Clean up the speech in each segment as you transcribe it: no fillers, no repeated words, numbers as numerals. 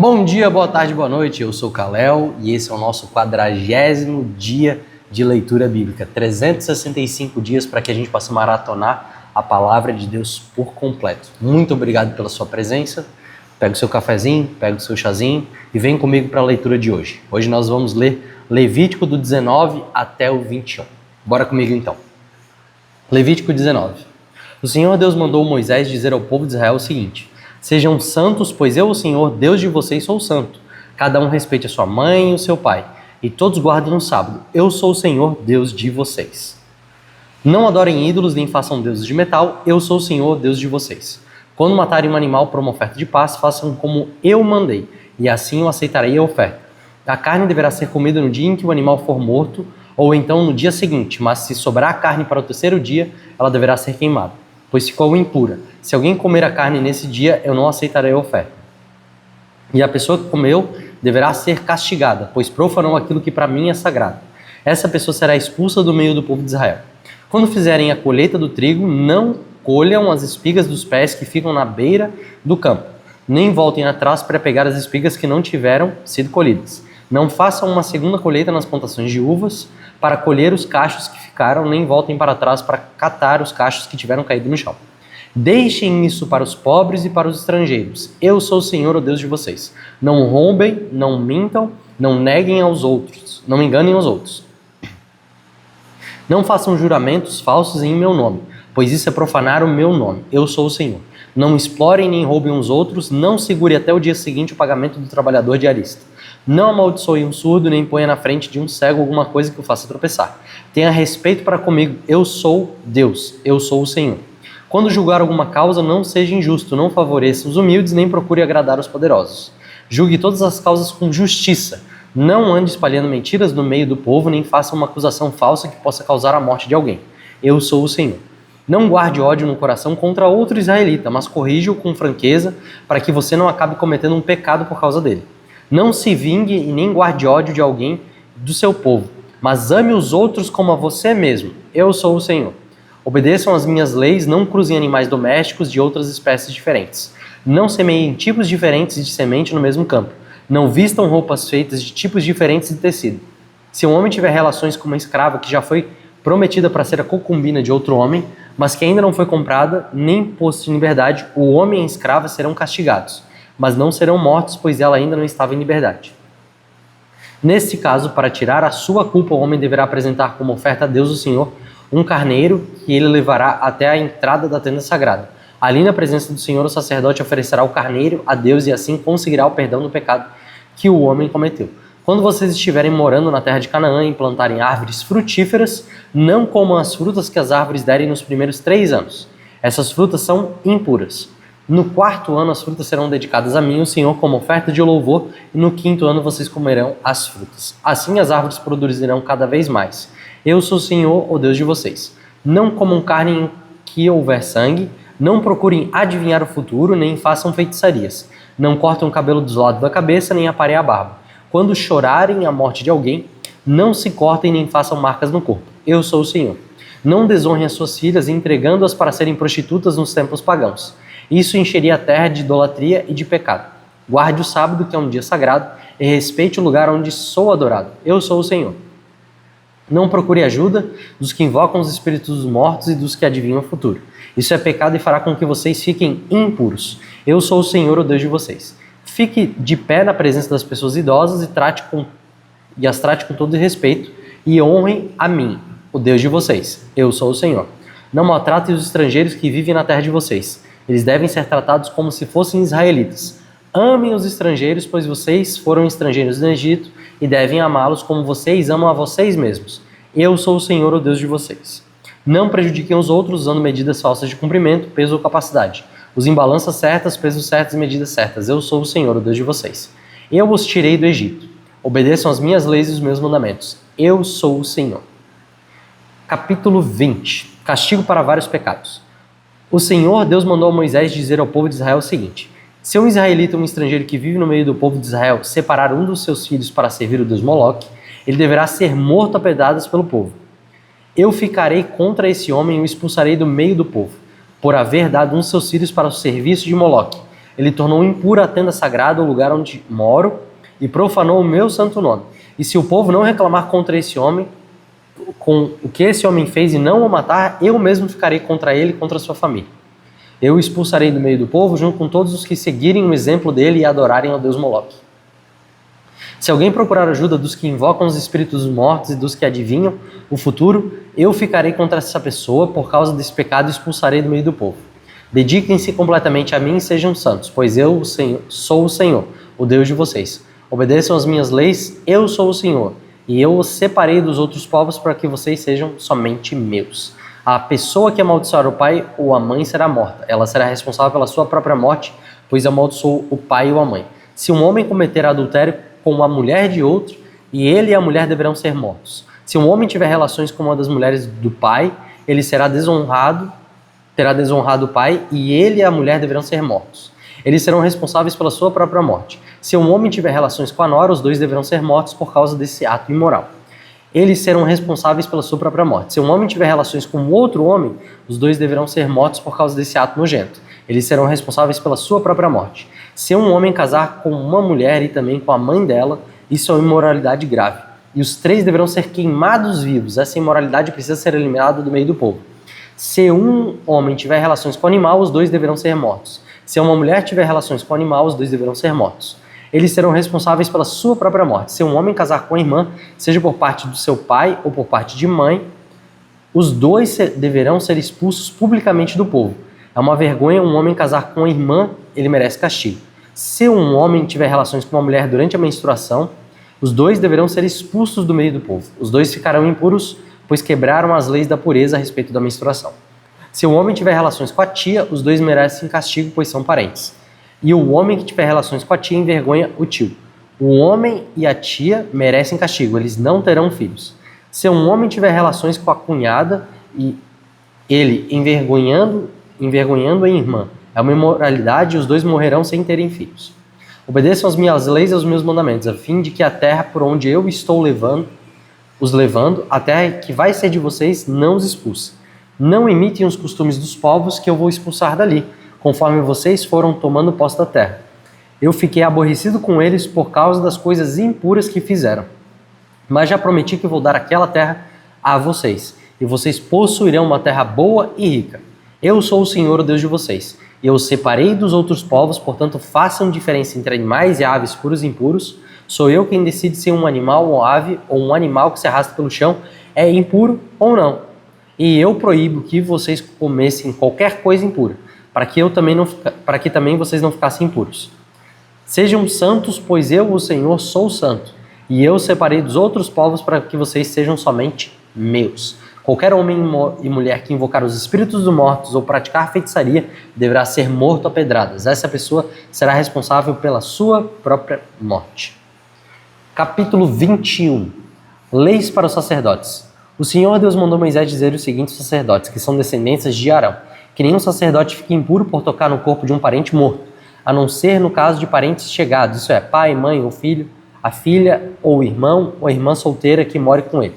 Bom dia, boa tarde, boa noite. Eu sou o Kalel e esse é o nosso 40º dia de leitura bíblica. 365 dias para que a gente possa maratonar a palavra de Deus por completo. Muito obrigado pela sua presença. Pega o seu cafezinho, pega o seu chazinho e vem comigo para a leitura de hoje. Hoje nós vamos ler Levítico do 19 até o 21. Bora comigo então. Levítico 19. O Senhor Deus mandou Moisés dizer ao povo de Israel o seguinte: sejam santos, pois eu, o Senhor, Deus de vocês, sou santo. Cada um respeite a sua mãe e o seu pai, e todos guardem o sábado. Eu sou o Senhor, Deus de vocês. Não adorem ídolos, nem façam deuses de metal. Eu sou o Senhor, Deus de vocês. Quando matarem um animal por uma oferta de paz, façam como eu mandei, e assim eu aceitarei a oferta. A carne deverá ser comida no dia em que o animal for morto, ou então no dia seguinte, mas se sobrar carne para o terceiro dia, ela deverá ser queimada, pois ficou impura. Se alguém comer a carne nesse dia, eu não aceitarei a oferta. E a pessoa que comeu deverá ser castigada, pois profanou aquilo que para mim é sagrado. Essa pessoa será expulsa do meio do povo de Israel. Quando fizerem a colheita do trigo, não colham as espigas dos pés que ficam na beira do campo, nem voltem atrás para pegar as espigas que não tiveram sido colhidas. Não façam uma segunda colheita nas plantações de uvas para colher os cachos que ficaram, nem voltem para trás para catar os cachos que tiveram caído no chão. Deixem isso para os pobres e para os estrangeiros. Eu sou o Senhor, o Deus de vocês. Não roubem, não mintam, não neguem aos outros, não enganem os outros. Não façam juramentos falsos em meu nome, pois isso é profanar o meu nome. Eu sou o Senhor. Não explorem nem roubem os outros, não segure até o dia seguinte o pagamento do trabalhador diarista. Não amaldiçoe um surdo, nem ponha na frente de um cego alguma coisa que o faça tropeçar. Tenha respeito para comigo. Eu sou Deus, eu sou o Senhor. Quando julgar alguma causa, não seja injusto, não favoreça os humildes, nem procure agradar os poderosos. Julgue todas as causas com justiça. Não ande espalhando mentiras no meio do povo, nem faça uma acusação falsa que possa causar a morte de alguém. Eu sou o Senhor. Não guarde ódio no coração contra outro israelita, mas corrija-o com franqueza, para que você não acabe cometendo um pecado por causa dele. Não se vingue e nem guarde ódio de alguém do seu povo, mas ame os outros como a você mesmo. Eu sou o Senhor. Obedeçam às minhas leis, não cruzem animais domésticos de outras espécies diferentes. Não semeiem tipos diferentes de semente no mesmo campo. Não vistam roupas feitas de tipos diferentes de tecido. Se um homem tiver relações com uma escrava que já foi prometida para ser a concubina de outro homem, mas que ainda não foi comprada, nem posta em liberdade, o homem e a escrava serão castigados, mas não serão mortos, pois ela ainda não estava em liberdade. Nesse caso, para tirar a sua culpa, o homem deverá apresentar como oferta a Deus o Senhor um carneiro que ele levará até a entrada da tenda sagrada. Ali na presença do Senhor, o sacerdote oferecerá o carneiro a Deus e assim conseguirá o perdão do pecado que o homem cometeu. Quando vocês estiverem morando na terra de Canaã e plantarem árvores frutíferas, não comam as frutas que as árvores derem nos primeiros 3 anos. Essas frutas são impuras. No 4º ano as frutas serão dedicadas a mim, o Senhor, como oferta de louvor, e no 5º ano vocês comerão as frutas. Assim as árvores produzirão cada vez mais. Eu sou o Senhor, o Deus de vocês. Não comam carne em que houver sangue, não procurem adivinhar o futuro, nem façam feitiçarias. Não cortem o cabelo dos lados da cabeça, nem aparem a barba. Quando chorarem a morte de alguém, não se cortem nem façam marcas no corpo. Eu sou o Senhor. Não desonrem as suas filhas, entregando-as para serem prostitutas nos templos pagãos. Isso encheria a terra de idolatria e de pecado. Guarde o sábado, que é um dia sagrado, e respeite o lugar onde sou adorado. Eu sou o Senhor. Não procure ajuda dos que invocam os espíritos dos mortos e dos que adivinham o futuro. Isso é pecado e fará com que vocês fiquem impuros. Eu sou o Senhor, o Deus de vocês. Fique de pé na presença das pessoas idosas e as trate com todo respeito e honrem a mim, o Deus de vocês. Eu sou o Senhor. Não maltratem os estrangeiros que vivem na terra de vocês. Eles devem ser tratados como se fossem israelitas. Amem os estrangeiros, pois vocês foram estrangeiros no Egito e devem amá-los como vocês amam a vocês mesmos. Eu sou o Senhor, o Deus de vocês. Não prejudiquem os outros usando medidas falsas de comprimento, peso ou capacidade. Usem balanças certas, pesos certos e medidas certas. Eu sou o Senhor, o Deus de vocês. Eu os tirei do Egito. Obedeçam as minhas leis e os meus mandamentos. Eu sou o Senhor. Capítulo 20. Castigo para vários pecados. O Senhor, Deus, mandou a Moisés dizer ao povo de Israel o seguinte: se um israelita ou um estrangeiro que vive no meio do povo de Israel separar um dos seus filhos para servir o deus Moloque, ele deverá ser morto a pedradas pelo povo. Eu ficarei contra esse homem e o expulsarei do meio do povo, por haver dado um de seus filhos para o serviço de Moloque. ele tornou impura a tenda sagrada, o lugar onde moro, e profanou o meu santo nome. E se o povo não reclamar contra esse homem, com o que esse homem fez e não o matar, eu mesmo ficarei contra ele e contra a sua família. Eu o expulsarei do meio do povo, junto com todos os que seguirem o exemplo dele e adorarem ao Deus Moloque. Se alguém procurar ajuda dos que invocam os espíritos mortos e dos que adivinham o futuro, eu ficarei contra essa pessoa por causa desse pecado e expulsarei do meio do povo. Dediquem-se completamente a mim e sejam santos, pois eu sou o Senhor, o Deus de vocês. Obedeçam às minhas leis, eu sou o Senhor, e eu os separei dos outros povos para que vocês sejam somente meus. A pessoa que amaldiçoar o pai ou a mãe será morta. Ela será responsável pela sua própria morte, pois amaldiçoou o pai ou a mãe. Se um homem cometer adultério com a mulher de outro, e ele e a mulher deverão ser mortos. Se um homem tiver relações com uma das mulheres do pai, ele terá desonrado o pai, e ele e a mulher deverão ser mortos. Eles serão responsáveis pela sua própria morte. Se um homem tiver relações com a nora, os dois deverão ser mortos por causa desse ato imoral. Eles serão responsáveis pela sua própria morte. Se um homem tiver relações com outro homem, os dois deverão ser mortos por causa desse ato nojento. Eles serão responsáveis pela sua própria morte. Se um homem casar com uma mulher e também com a mãe dela, isso é uma imoralidade grave. E os três deverão ser queimados vivos. Essa imoralidade precisa ser eliminada do meio do povo. Se um homem tiver relações com o animal, os dois deverão ser mortos. Se uma mulher tiver relações com o animal, os dois deverão ser mortos. Eles serão responsáveis pela sua própria morte. Se um homem casar com a irmã, seja por parte do seu pai ou por parte de mãe, os dois deverão ser expulsos publicamente do povo. É uma vergonha um homem casar com a irmã, ele merece castigo. Se um homem tiver relações com uma mulher durante a menstruação, os dois deverão ser expulsos do meio do povo. Os dois ficarão impuros, pois quebraram as leis da pureza a respeito da menstruação. Se o homem tiver relações com a tia, os dois merecem castigo, pois são parentes. E o homem que tiver relações com a tia envergonha o tio. O homem e a tia merecem castigo, eles não terão filhos. Se um homem tiver relações com a cunhada e ele envergonhando a irmã, é uma imoralidade e os dois morrerão sem terem filhos. Obedeçam as minhas leis e aos meus mandamentos, a fim de que a terra por onde eu estou os levando, a terra que vai ser de vocês, não os expulse. Não imitem os costumes dos povos que eu vou expulsar dali, conforme vocês foram tomando posse da terra. Eu fiquei aborrecido com eles por causa das coisas impuras que fizeram. Mas já prometi que vou dar aquela terra a vocês, e vocês possuirão uma terra boa e rica. Eu sou o Senhor, o Deus de vocês. E eu os separei dos outros povos, portanto façam diferença entre animais e aves puros e impuros. Sou eu quem decide se um animal ou ave ou um animal que se arrasta pelo chão é impuro ou não. E eu proíbo que vocês comessem qualquer coisa impura, para que também vocês não ficassem impuros. Sejam santos, pois eu, o Senhor, sou santo, e eu separei dos outros povos para que vocês sejam somente meus. Qualquer homem e mulher que invocar os espíritos dos mortos ou praticar feitiçaria deverá ser morto a pedradas. Essa pessoa será responsável pela sua própria morte. Capítulo 21. Leis para os sacerdotes. O Senhor Deus mandou Moisés dizer o seguinte aos sacerdotes, que são descendentes de Arão: que nenhum sacerdote fique impuro por tocar no corpo de um parente morto, a não ser no caso de parentes chegados, isso é, pai, mãe ou filho, a filha ou irmão ou irmã solteira que more com ele.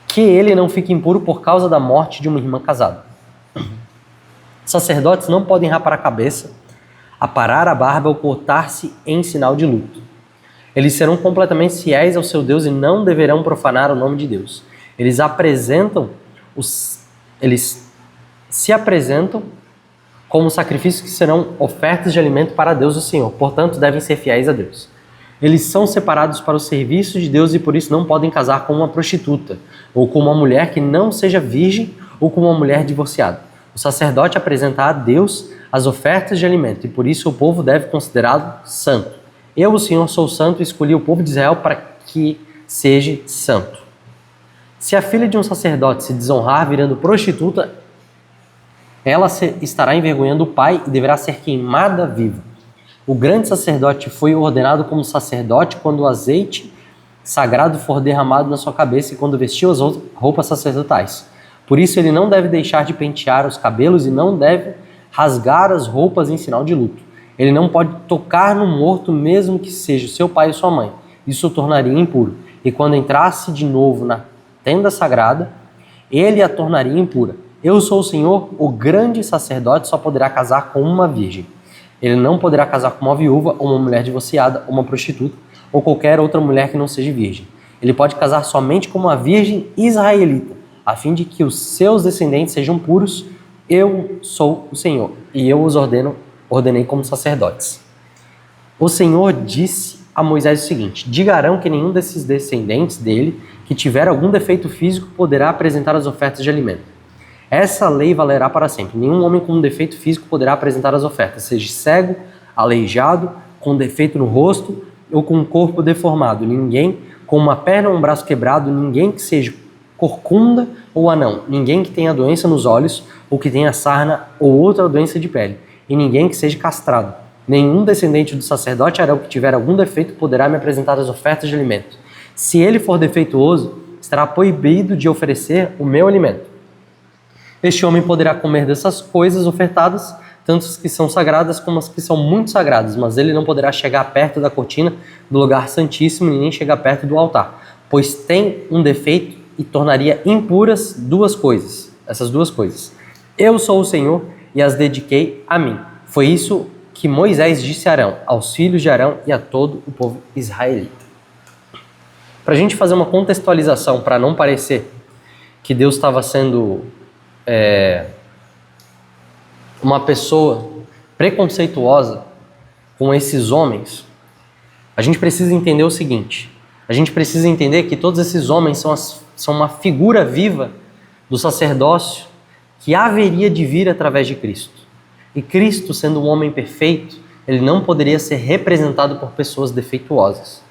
Que ele não fique impuro por causa da morte de uma irmã casada. Sacerdotes não podem rapar a cabeça, aparar a barba ou cortar-se em sinal de luto. Eles serão completamente fiéis ao seu Deus e não deverão profanar o nome de Deus. Eles se apresentam como sacrifícios que serão ofertas de alimento para Deus o Senhor, portanto devem ser fiéis a Deus. Eles são separados para o serviço de Deus e por isso não podem casar com uma prostituta, ou com uma mulher que não seja virgem, ou com uma mulher divorciada. O sacerdote apresenta a Deus as ofertas de alimento e por isso o povo deve considerá-lo santo. Eu, o Senhor, sou santo e escolhi o povo de Israel para que seja santo. Se a filha de um sacerdote se desonrar virando prostituta, ela estará envergonhando o pai e deverá ser queimada viva. O grande sacerdote foi ordenado como sacerdote quando o azeite sagrado for derramado na sua cabeça e quando vestiu as roupas sacerdotais. Por isso ele não deve deixar de pentear os cabelos e não deve rasgar as roupas em sinal de luto. Ele não pode tocar no morto mesmo que seja seu pai ou sua mãe. Isso o tornaria impuro. E quando entrasse de novo na tenda sagrada, ele a tornaria impura. Eu sou o Senhor, o grande sacerdote só poderá casar com uma virgem. Ele não poderá casar com uma viúva, ou uma mulher divorciada, ou uma prostituta, ou qualquer outra mulher que não seja virgem. Ele pode casar somente com uma virgem israelita, a fim de que os seus descendentes sejam puros. Eu sou o Senhor, e eu os ordenei como sacerdotes. O Senhor disse a Moisés o seguinte: diga a Arão que nenhum desses descendentes dele que tiver algum defeito físico poderá apresentar as ofertas de alimento. Essa lei valerá para sempre. Nenhum homem com um defeito físico poderá apresentar as ofertas, seja cego, aleijado, com defeito no rosto ou com um corpo deformado. Ninguém com uma perna ou um braço quebrado, ninguém que seja corcunda ou anão, ninguém que tenha doença nos olhos ou que tenha sarna ou outra doença de pele, e ninguém que seja castrado. Nenhum descendente do sacerdote Arão que tiver algum defeito poderá me apresentar as ofertas de alimento. Se ele for defeituoso, estará proibido de oferecer o meu alimento. Este homem poderá comer dessas coisas ofertadas, tanto as que são sagradas como as que são muito sagradas, mas ele não poderá chegar perto da cortina do lugar santíssimo e nem chegar perto do altar, pois tem um defeito e tornaria impuras essas duas coisas. Eu sou o Senhor e as dediquei a mim. Foi isso que Moisés disse a Arão, aos filhos de Arão e a todo o povo israelita. Para a gente fazer uma contextualização, para não parecer que Deus estava sendo uma pessoa preconceituosa com esses homens, a gente precisa entender o seguinte: a gente precisa entender que todos esses homens são uma figura viva do sacerdócio que haveria de vir através de Cristo. E Cristo, sendo um homem perfeito, ele não poderia ser representado por pessoas defeituosas.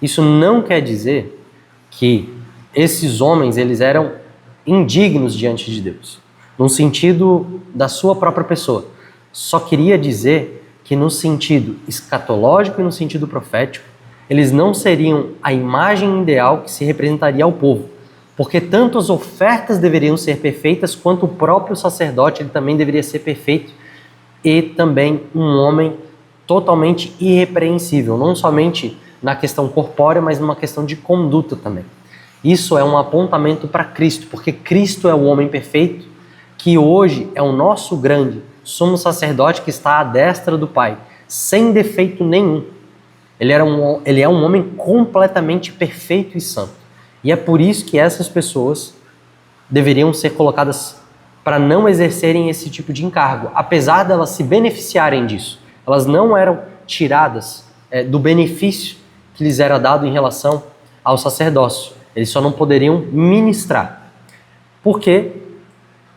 Isso não quer dizer que esses homens eles eram indignos diante de Deus, no sentido da sua própria pessoa. Só queria dizer que no sentido escatológico e no sentido profético, eles não seriam a imagem ideal que se representaria ao povo, porque tanto as ofertas deveriam ser perfeitas, quanto o próprio sacerdote ele também deveria ser perfeito, e também um homem totalmente irrepreensível, não somente na questão corpórea, mas numa questão de conduta também. Isso é um apontamento para Cristo, porque Cristo é o homem perfeito, que hoje é o nosso grande sumo sacerdote que está à destra do Pai, sem defeito nenhum. Ele é um homem completamente perfeito e santo. E é por isso que essas pessoas deveriam ser colocadas para não exercerem esse tipo de encargo, apesar delas se beneficiarem disso. Elas não eram tiradas do benefício que lhes era dado em relação ao sacerdócio. Eles só não poderiam ministrar. Por quê?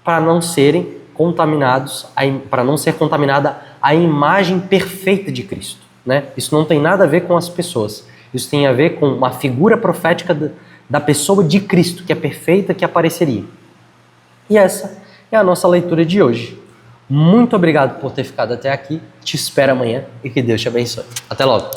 Para não serem contaminados, para não ser contaminada a imagem perfeita de Cristo, né? Isso não tem nada a ver com as pessoas. Isso tem a ver com uma figura profética da pessoa de Cristo, que é perfeita, que apareceria. E essa é a nossa leitura de hoje. Muito obrigado por ter ficado até aqui. Te espero amanhã e que Deus te abençoe. Até logo!